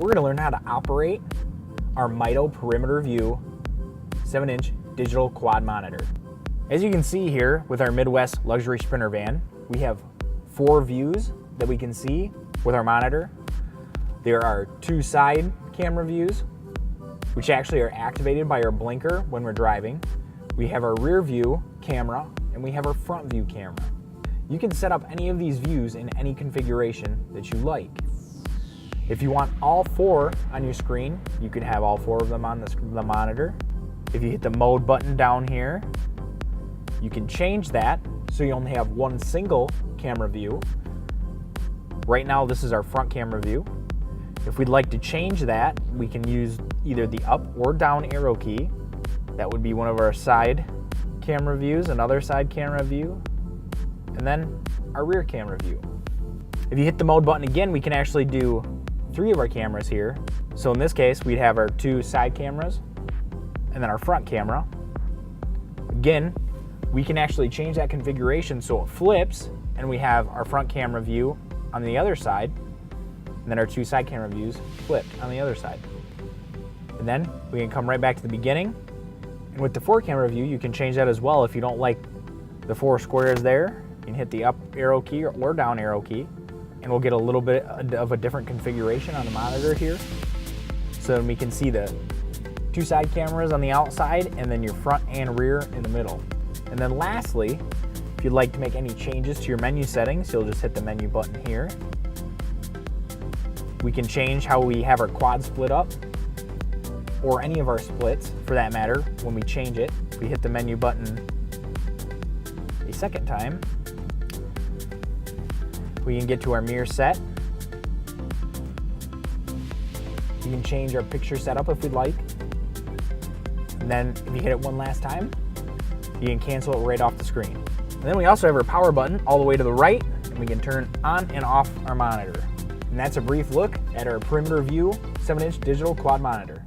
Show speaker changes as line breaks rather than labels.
we're going to learn how to operate our Mito Perimeter View 7-inch digital quad monitor. As you can see here with our Midwest luxury Sprinter van, we have 4 views that we can see with our monitor. There are 2 side camera views, which actually are activated by our blinker when we're driving. We have our rear view camera, and we have our front view camera. You can set up any of these views in any configuration that you like. If you want all 4 on your screen, you can have all 4 of them on the monitor. If you hit the mode button down here, you can change that so you only have 1 single camera view. Right now this is our front camera view. If we'd like to change that, we can use either the up or down arrow key. That would be one of our side camera views, another side camera view, and then our rear camera view. If you hit the mode button again, we can actually do 3 of our cameras here. So in this case, we'd have our 2 side cameras and then our front camera. Again, we can actually change that configuration so it flips and we have our front camera view on the other side, and then our 2 side camera views flipped on the other side. And then we can come right back to the beginning. And with the 4 camera view, you can change that as well. If you don't like the 4 squares there, you can hit the up arrow key or down arrow key, and we'll get a little bit of a different configuration on the monitor here. So we can see the 2 side cameras on the outside and then your front and rear in the middle. And then lastly, if you'd like to make any changes to your menu settings, you'll just hit the menu button here. We can change how we have our quad split up, or any of our splits for that matter. When we change it, if we hit the menu button a second time, we can get to our mirror set. We can change our picture setup if we'd like. And then if you hit it one last time, you can cancel it right off the screen. And then we also have our power button all the way to the right, and we can turn on and off our monitor. And that's a brief look at our Perimeter View 7-inch digital quad monitor.